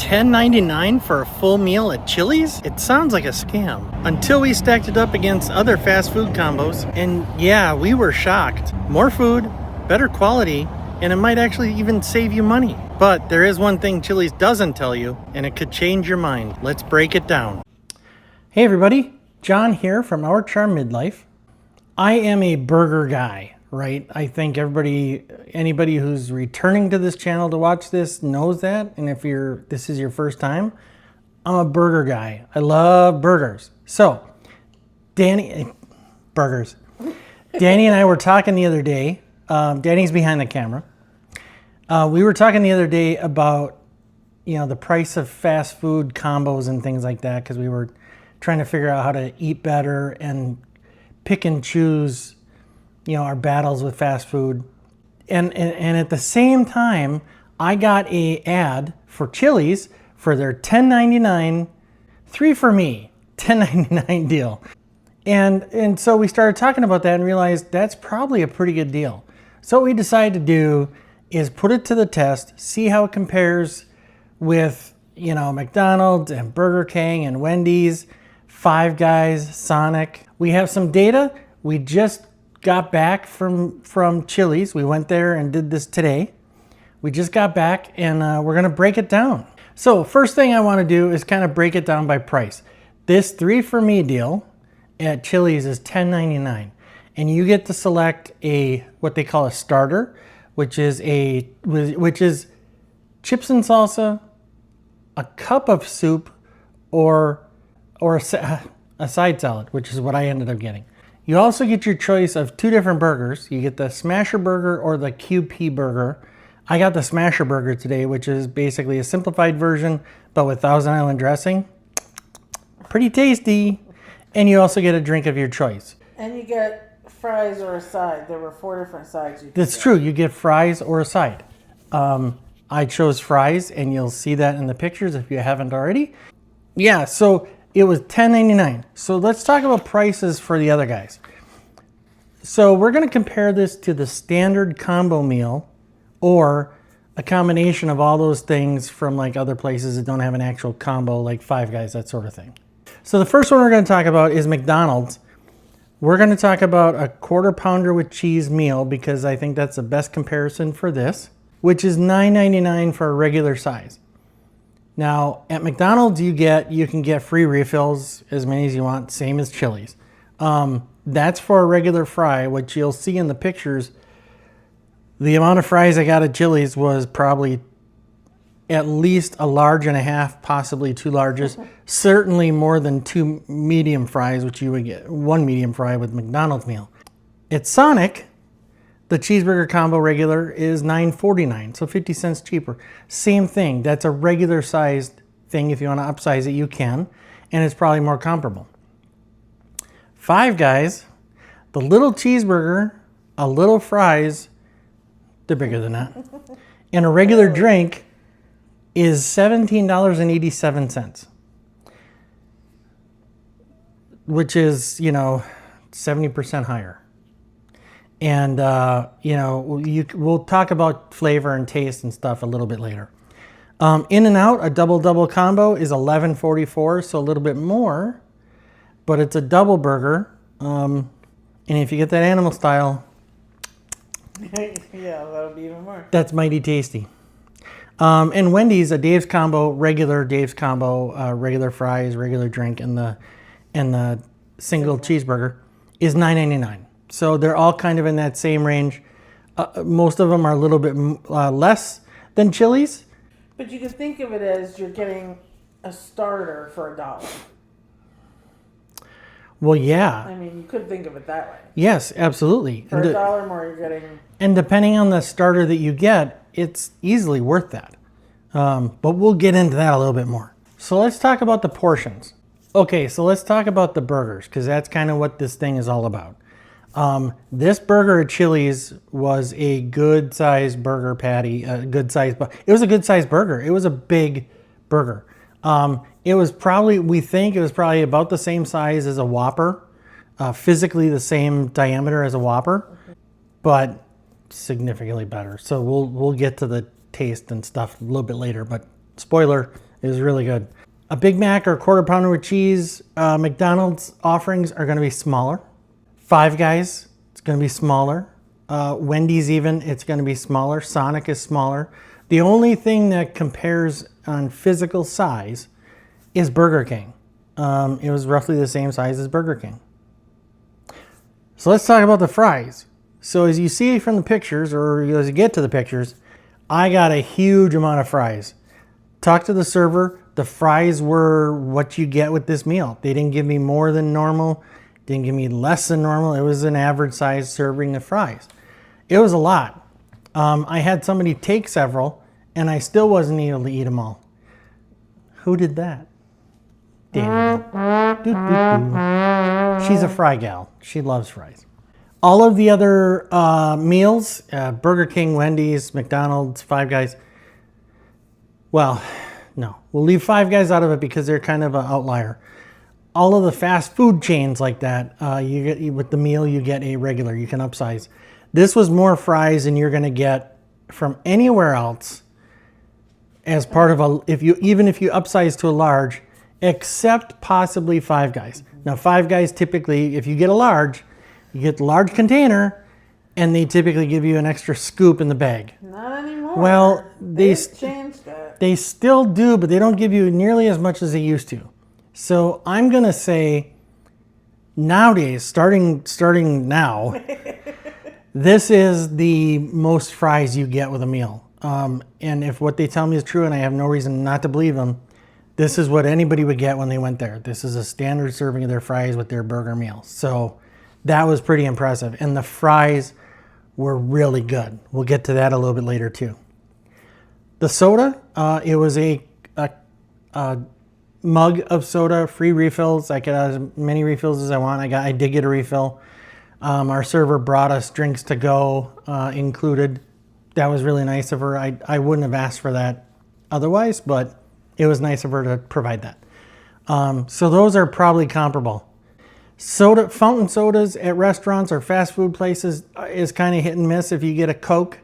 $10.99 for a full meal at Chili's? It sounds like a scam. Until we stacked it up against other fast food combos, and yeah, we were shocked. More food, better quality, and it might actually even save you money. But there is one thing Chili's doesn't tell you, and it could change your mind. Let's break it down. Hey everybody, John here from our Charmed Midlife. I am a burger guy, right? I think anybody who's returning to this channel to watch this knows that. And if this is your first time, I'm a burger guy. I love burgers. So, Danny and I were talking the other day. Danny's behind the camera. We were talking the other day about, the price of fast food combos and things like that, because we were trying to figure out how to eat better and pick and choose, our battles with fast food. And at the same time, I got a ad for Chili's for their $10.99, 3 for me, $10.99 deal. And so we started talking about that and realized that's probably a pretty good deal. So what we decided to do is put it to the test, see how it compares with, McDonald's and Burger King and Wendy's, Five Guys, Sonic. We have some data. We just got back from Chili's. We went there and did this today. We just got back and we're going to break it down. So first thing I want to do is kind of break it down by price. This 3 for me deal at Chili's is $10.99. And you get to select what they call a starter, which is chips and salsa, a cup of soup, or a side salad, which is what I ended up getting. You also get your choice of 2 different burgers. You get the Smasher Burger or the QP Burger. I got the Smasher Burger today, which is basically a simplified version, but with Thousand Island dressing. Pretty tasty. And you also get a drink of your choice. And you get fries or a side. There were 4 different sides you could That's get. true. You get fries or a side. I chose fries, and you'll see that in the pictures if you haven't already. Yeah, so it was $10.99. So let's talk about prices for the other guys. So we're going to compare this to the standard combo meal or a combination of all those things from like other places that don't have an actual combo, like Five Guys, that sort of thing. So the first one we're going to talk about is McDonald's. We're going to talk about a quarter pounder with cheese meal because I think that's the best comparison for this, which is $9.99 for a regular size. Now, at McDonald's, you can get free refills, as many as you want, same as Chili's. That's for a regular fry, which you'll see in the pictures. The amount of fries I got at Chili's was probably at least a large and a half, possibly 2 larges. Certainly more than 2 medium fries, which you would get 1 medium fry with McDonald's meal. At Sonic, the cheeseburger combo regular is $9.49, so 50 cents cheaper. Same thing, that's a regular sized thing. If you want to upsize it, you can, and it's probably more comparable. Five Guys, the little cheeseburger, a little fries, they're bigger than that, and a regular drink is $17.87, which is, 70% higher. And, we'll talk about flavor and taste and stuff a little bit later. In-N-Out, a double combo is $11.44, so a little bit more, but it's a double burger. And if you get that animal style, yeah, that'll be even more. That's mighty tasty. And Wendy's, a Dave's combo, regular fries, regular drink, and the single cheeseburger is $9.99. So they're all kind of in that same range. Most of them are a little bit less than Chili's. But you can think of it as you're getting a starter for $1. Well, yeah. I mean, you could think of it that way. Yes, absolutely. For $1 more, you're getting... And depending on the starter that you get, it's easily worth that. But we'll get into that a little bit more. So let's talk about the portions. Okay, so let's talk about the burgers, because that's kind of what this thing is all about. This burger at Chili's was a good sized burger patty, it was a good sized burger. It was a big burger. We think it was probably about the same size as a Whopper, physically the same diameter as a Whopper, but significantly better. So we'll get to the taste and stuff a little bit later, but spoiler, It was really good. A Big Mac or a quarter pounder with cheese, McDonald's offerings are going to be smaller. Five Guys, it's going to be smaller. Wendy's even, it's going to be smaller. Sonic is smaller. The only thing that compares on physical size is Burger King. It was roughly the same size as Burger King. So let's talk about the fries. So as you see from the pictures, or as you get to the pictures, I got a huge amount of fries. Talked to the server. The fries were what you get with this meal. They didn't give me more than normal. Didn't give me less than normal. It was an average size serving of fries. It was a lot. I had somebody take several, and I still wasn't able to eat them all. Who did that? Danny. Doo, doo, doo. She's a fry gal. She loves fries. All of the other meals, Burger King, Wendy's, McDonald's, Five Guys, well, no. We'll leave Five Guys out of it because they're kind of an outlier. All of the fast food chains like that, you get with the meal, you get a regular. You can upsize. This was more fries than you're going to get from anywhere else as part of a, even if you upsize to a large, except possibly Five Guys. Now, Five Guys typically, if you get a large, you get the large container, and they typically give you an extra scoop in the bag. Not anymore. Well, they've changed that. They still do, but they don't give you nearly as much as they used to. So I'm gonna say nowadays, starting now, this is the most fries you get with a meal. And if what they tell me is true, and I have no reason not to believe them, this is what anybody would get when they went there. This is a standard serving of their fries with their burger meal. So that was pretty impressive. And the fries were really good. We'll get to that a little bit later too. The soda, it was a mug of soda, free refills. I could have as many refills as I want. I did get a refill. Our server brought us drinks to go included. That was really nice of her. I wouldn't have asked for that otherwise, but it was nice of her to provide that. So those are probably comparable. Fountain sodas at restaurants or fast food places is kind of hit and miss if you get a Coke.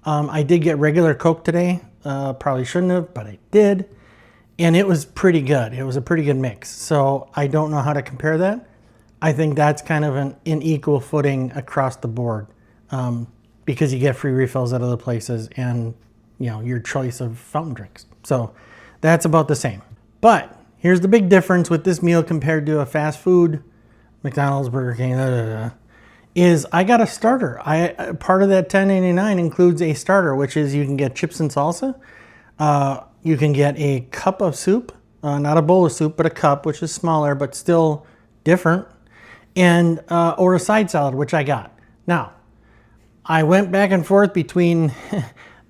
I did get regular Coke today. Probably shouldn't have, but I did. And it was pretty good. It was a pretty good mix. So I don't know how to compare that. I think that's kind of an equal footing across the board because you get free refills at other places and your choice of fountain drinks. So that's about the same. But here's the big difference with this meal compared to a fast food, McDonald's, Burger King, is I got a starter. Part of that $10.99 includes a starter, which is you can get chips and salsa. You can get a cup of soup, not a bowl of soup, but a cup, which is smaller, but still different, and or a side salad, which I got. Now, I went back and forth between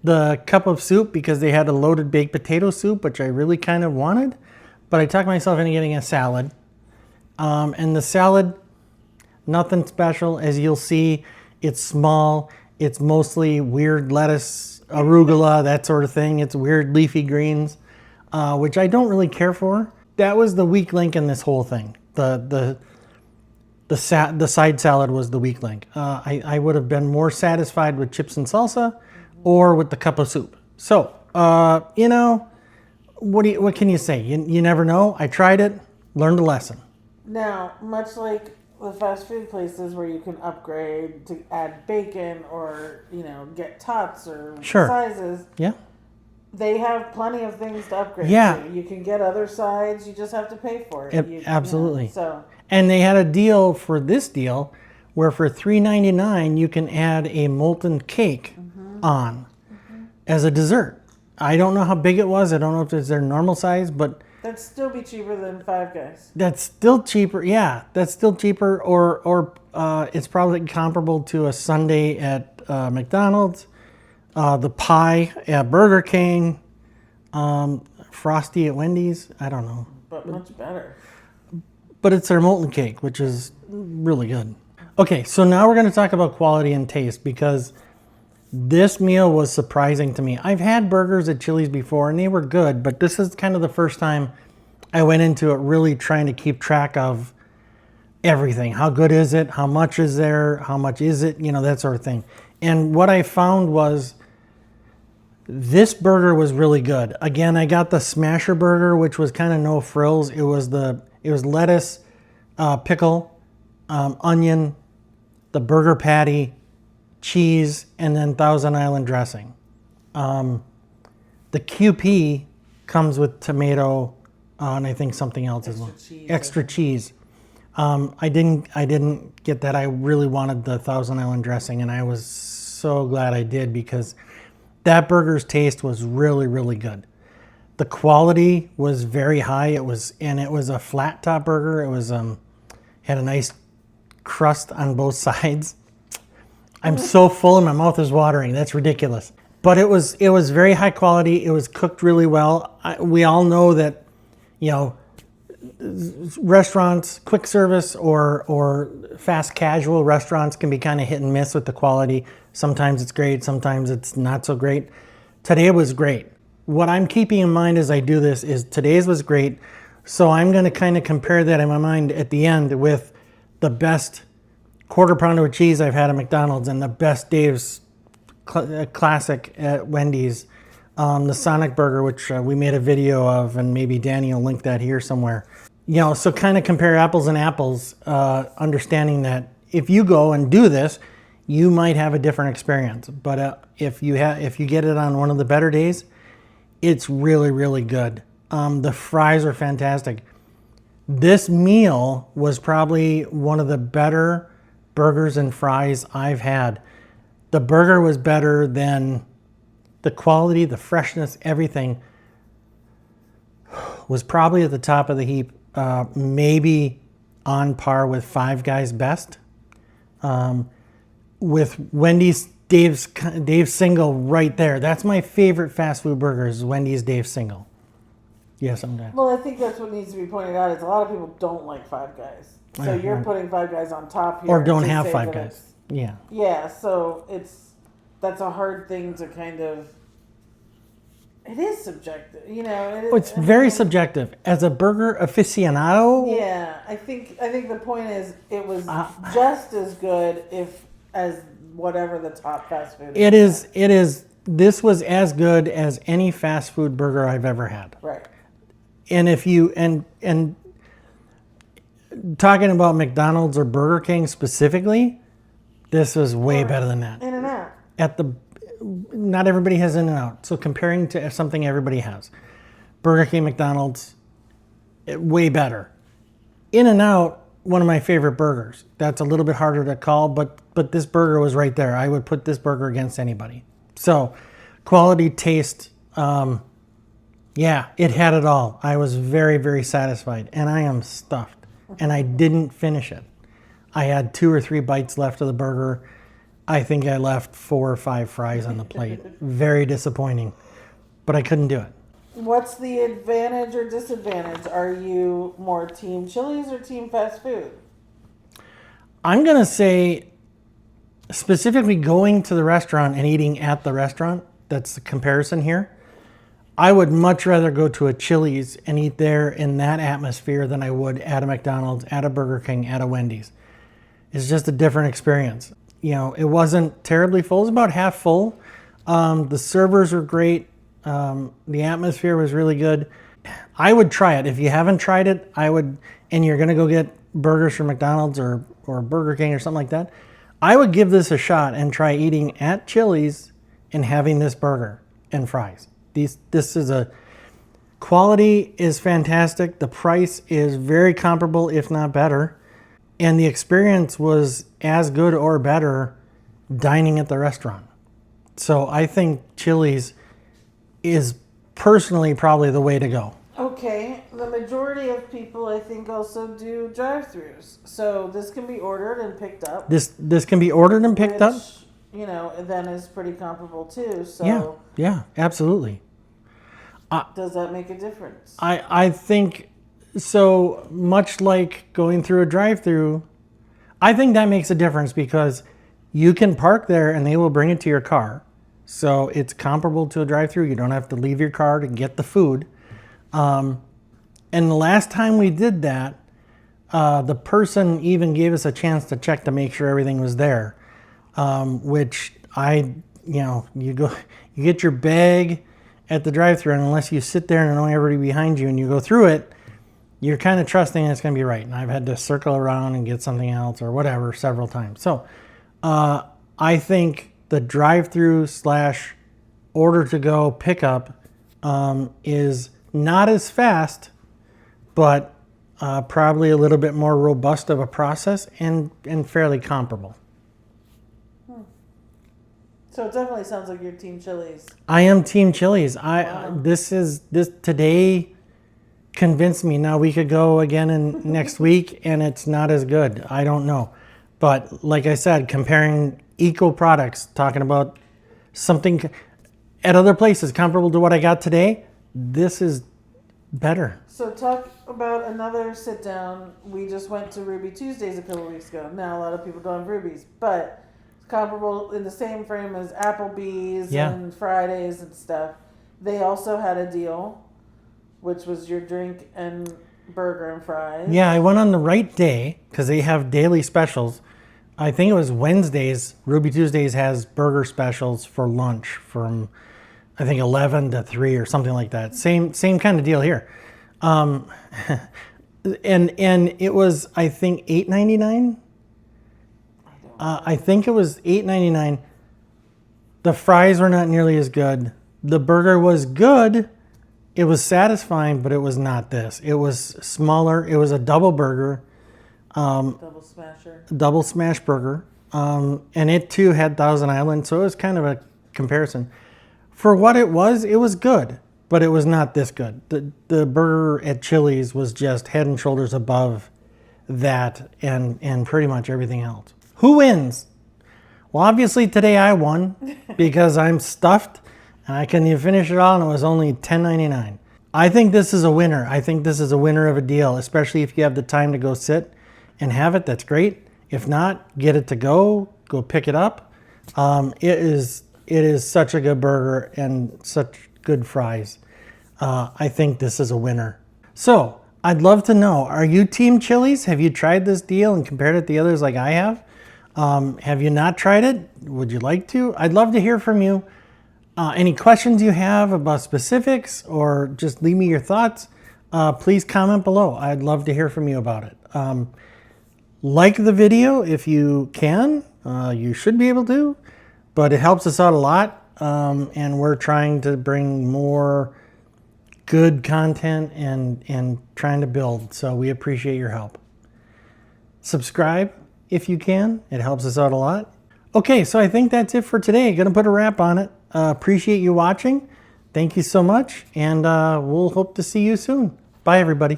the cup of soup because they had a loaded baked potato soup, which I really kind of wanted, but I talked myself into getting a salad. And the salad, nothing special. As you'll see, it's small. It's mostly weird lettuce, arugula, that sort of thing. It's weird leafy greens, which I don't really care for. That was the weak link in this whole thing. The side salad was the weak link. I would have been more satisfied with chips and salsa or with the cup of soup. So, what can you say? You never know. I tried it, learned a lesson. Now, much like the fast food places where you can upgrade to add bacon or, get tots or sizes. Yeah. They have plenty of things to upgrade to. You can get other sides. You just have to pay for it. Absolutely. So. And they had a deal for this deal where for $3.99 you can add a molten cake on as a dessert. I don't know how big it was. I don't know if it's their normal size, but that'd still be cheaper than Five Guys. That's still cheaper. Yeah, that's still cheaper, or it's probably comparable to a sundae at McDonald's, the pie at Burger King, Frosty at Wendy's. I don't know. But much better. But it's their molten cake, which is really good. Okay, so now we're going to talk about quality and taste because this meal was surprising to me. I've had burgers at Chili's before and they were good, but this is kind of the first time I went into it really trying to keep track of everything. How good is it? How much is there? How much is it? That sort of thing. And what I found was This burger was really good. Again, I got the smasher burger, which was kind of no frills. It was lettuce, pickle, onion, the burger patty, cheese, and then Thousand Island dressing. The QP comes with tomato and I think something else as well. Extra cheese. I didn't get that. I really wanted the Thousand Island dressing, and I was so glad I did because that burger's taste was really, really good. The quality was very high. It was a flat top burger. It was had a nice crust on both sides. I'm so full and my mouth is watering. That's ridiculous. But it was very high quality. It was cooked really well. We all know that, you know, restaurants, quick service or fast casual restaurants can be kind of hit and miss with the quality. Sometimes it's great, sometimes it's not so great. Today was great. What I'm keeping in mind as I do this is today's was great. So I'm going to kind of compare that in my mind at the end with the best quarter pounder with cheese I've had at McDonald's and the best Dave's classic at Wendy's. The Sonic Burger, which we made a video of, and maybe Danny will link that here somewhere. You know, so kind of compare apples and apples, understanding that if you go and do this, you might have a different experience. But if you get it on one of the better days, it's really, really good. The fries are fantastic. This meal was probably one of the better burgers and fries I've had. The burger was better than the quality, the freshness, everything was probably at the top of the heap, maybe on par with Five Guys best. With Wendy's Dave's Single right there. That's my favorite fast food burger is Wendy's Dave's Single. Yes, I'm done. Well, I think that's what needs to be pointed out is a lot of people don't like Five Guys. So you're putting Five Guys on top here. Or don't have Five Guys. Yeah. Yeah, so that's a hard thing to kind of... It is subjective, you know. It's very subjective. As a burger aficionado... Yeah, I think the point is it was just as good as whatever the top fast food is. It is. This was as good as any fast food burger I've ever had. Right. And if you... And talking about McDonald's or Burger King specifically, this was way better than that. In-N-Out. Not everybody has In-N-Out. So comparing to something everybody has. Burger King, McDonald's, way better. In-N-Out, one of my favorite burgers. That's a little bit harder to call, but this burger was right there. I would put this burger against anybody. So quality, taste, yeah, it had it all. I was very, very satisfied. And I am stuffed. And I didn't finish it. I had 2 or 3 bites left of the burger. I think I left 4 or 5 fries on the plate. Very disappointing, but I couldn't do it. What's the advantage or disadvantage? Are you more team Chili's or team fast food? I'm going to say specifically going to the restaurant and eating at the restaurant. That's the comparison here. I would much rather go to a Chili's and eat there in that atmosphere than I would at a McDonald's, at a Burger King, at a Wendy's. It's just a different experience. You know, it wasn't terribly full. It was about half full. The servers were great. The atmosphere was really good. I would try it. If you haven't tried it, I would, and you're going to go get burgers from McDonald's or Burger King or something like that, I would give this a shot and try eating at Chili's and having this burger and fries. This is quality is fantastic. The price is very comparable, if not better. And the experience was as good or better dining at the restaurant. So I think Chili's is personally probably the way to go. Okay, the majority of people I think also do drive-thrus. So this can be ordered and picked up. This can be ordered and picked up. You know, then is pretty comparable too. So yeah, absolutely. Does that make a difference? I think so. Much like going through a drive-through, I think that makes a difference because you can park there and they will bring it to your car. So it's comparable to a drive-through. You don't have to leave your car to get the food. And the last time we did that, the person even gave us a chance to check to make sure everything was there, which I you know, you get your bag at the drive-thru, and unless you sit there and know everybody behind you and you go through it, you're kind of trusting it's going to be right. And I've had to circle around and get something else or whatever several times. So I think the drive-thru / order to go pickup is not as fast, but probably a little bit more robust of a process and fairly comparable. So it definitely sounds like you're Team Chili's. I am Team Chili's. Wow. This today convinced me. Now we could go again in next week and it's not as good. I don't know. But like I said, comparing equal products, talking about something at other places comparable to what I got today, this is better. So talk about another sit down. We just went to Ruby Tuesdays a couple weeks ago. Now a lot of people don't have Ruby's, but comparable in the same frame as Applebee's and Fridays and stuff. They also had a deal, which was your drink and burger and fries. Yeah, I went on the right day because they have daily specials. I think it was Wednesdays. Ruby Tuesdays has burger specials for lunch from, I think, 11 to 3 or something like that. Same kind of deal here. And it was, I think, $8.99. I think it was $8.99. The fries were not nearly as good. The burger was good. It was satisfying, but it was not this. It was smaller. It was a double burger. Double smash burger. And it too had Thousand Island, so it was kind of a comparison. For what it was good, but it was not this good. The burger at Chili's was just head and shoulders above that and pretty much everything else. Who wins? Well, obviously today I won because I'm stuffed and I couldn't even finish it all and it was only $10.99. I think this is a winner. I think this is a winner of a deal, especially if you have the time to go sit and have it. That's great. If not, get it to go pick it up. It is such a good burger and such good fries. I think this is a winner. So I'd love to know, are you Team Chili's? Have you tried this deal and compared it to the others like I have? Have you not tried it? Would you like to? I'd love to hear from you. Any questions you have about specifics or just leave me your thoughts, please comment below. I'd love to hear from you about it. Like the video if you can. You should be able to, but it helps us out a lot. And we're trying to bring more good content and trying to build. So we appreciate your help. Subscribe if you can. It helps us out a lot. Okay, so I think that's it for today. Gonna put a wrap on it. Appreciate you watching. Thank you so much, and we'll hope to see you soon. Bye, everybody.